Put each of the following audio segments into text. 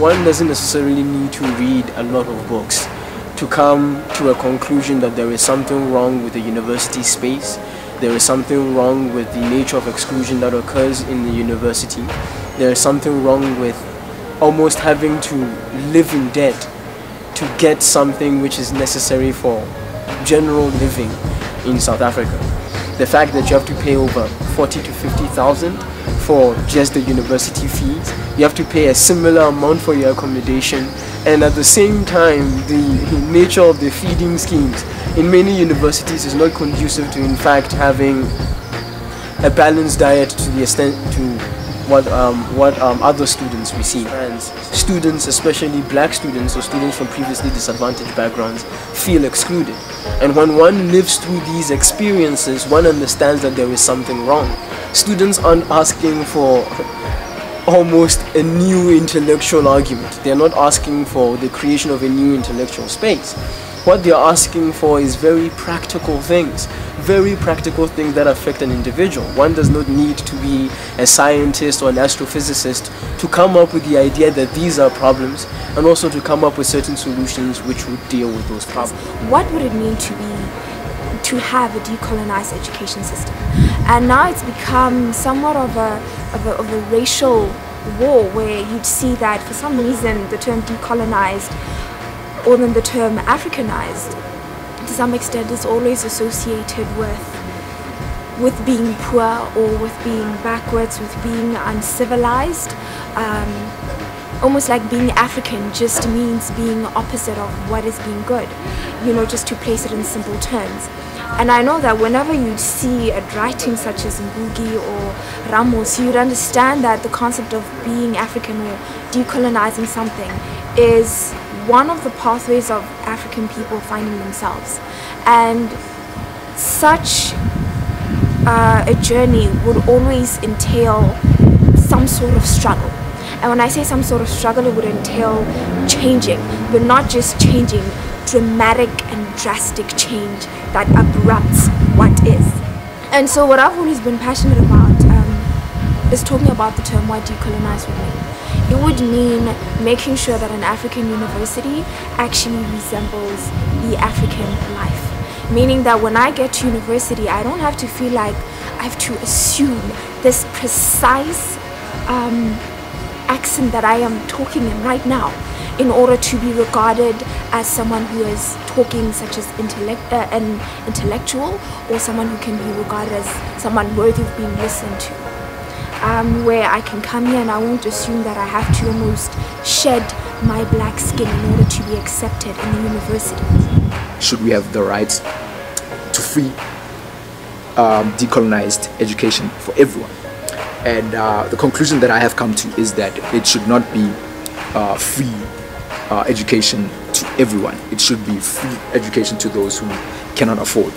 one doesn't necessarily need to read a lot of books to come to a conclusion that there is something wrong with the university space. There is something wrong with the nature of exclusion that occurs in the university. There is something wrong with almost having to live in debt to get something which is necessary for general living in South Africa. The fact that you have to pay over 40 to 50,000 for just the university fees, you have to pay a similar amount for your accommodation, and at the same time the nature of the feeding schemes in many universities is not conducive to in fact having a balanced diet to the extent to what other students receive. And students, especially black students or students from previously disadvantaged backgrounds, feel excluded. And when one lives through these experiences, one understands that there is something wrong. Students aren't asking for almost a new intellectual argument. They're not asking for the creation of a new intellectual space. What they're asking for is very practical things that affect an individual. One does not need to be a scientist or an astrophysicist to come up with the idea that these are problems, and also to come up with certain solutions which would deal with those problems. What would it mean to have a decolonized education system? And now it's become somewhat of a racial war, where you'd see that for some reason the term decolonized, or then the term Africanized, to some extent is always associated with being poor, or with being backwards, with being uncivilized. Almost like being African just means being opposite of what is being good, you know, just to place it in simple terms. And I know that whenever you see a writing such as Ngugi or Ramos, you'd understand that the concept of being African or decolonizing something is one of the pathways of African people finding themselves. And such a journey would always entail some sort of struggle. And when I say some sort of struggle, it would entail changing, but not just changing, dramatic and drastic change that abrupts what is. And so what I've always been passionate about is talking about the term what decolonize would mean. It would mean making sure that an African university actually resembles the African life. Meaning that when I get to university, I don't have to feel like I have to assume this precise accent that I am talking in right now in order to be regarded as someone who is talking such as an intellectual, or someone who can be regarded as someone worthy of being listened to. Where I can come here and I won't assume that I have to almost shed my black skin in order to be accepted in the university. Should we have the right to free decolonized education for everyone? And the conclusion that I have come to is that it should not be free education to everyone. It should be free education to those who cannot afford.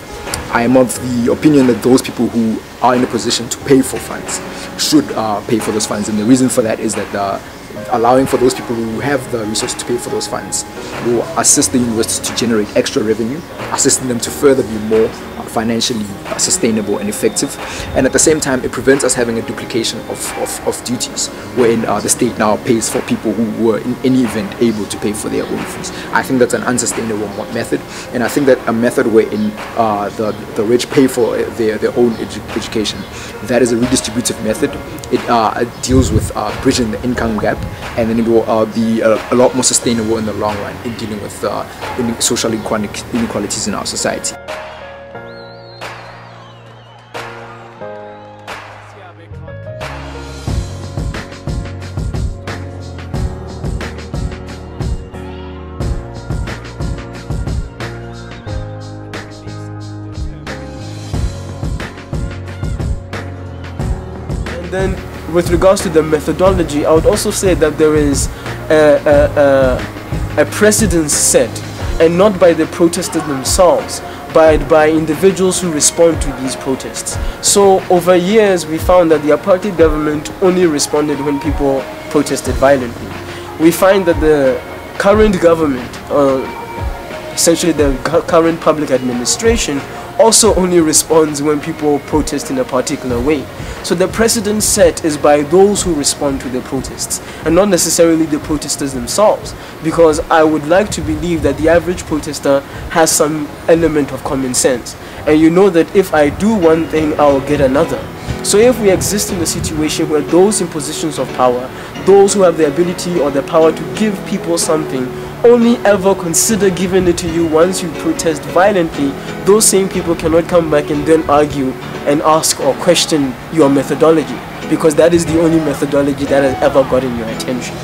I am of the opinion that those people who are in a position to pay for funds should pay for those funds, and the reason for that is that allowing for those people who have the resources to pay for those funds will assist the universities to generate extra revenue, assisting them to further be more financially sustainable and effective. And at the same time, it prevents us having a duplication of duties, wherein the state now pays for people who were in any event able to pay for their own fees. I think that's an unsustainable method, and I think that a method wherein the rich pay for their own education, that is a redistributive method. It deals with bridging the income gap, and then it will be a lot more sustainable in the long run in dealing with social inequalities in our society. Then, with regards to the methodology, I would also say that there is a precedence set, and not by the protesters themselves, but by individuals who respond to these protests. So over years, we found that the apartheid government only responded when people protested violently. We find that the current government, essentially the current public administration, also only responds when people protest in a particular way. So the precedent set is by those who respond to the protests, and not necessarily the protesters themselves, because I would like to believe that the average protester has some element of common sense, and you know that if I do one thing, I will get another. So if we exist in a situation where those in positions of power, those who have the ability or the power to give people something, only ever consider giving it to you once you protest violently, those same people cannot come back and then argue and ask or question your methodology, because that is the only methodology that has ever gotten your attention.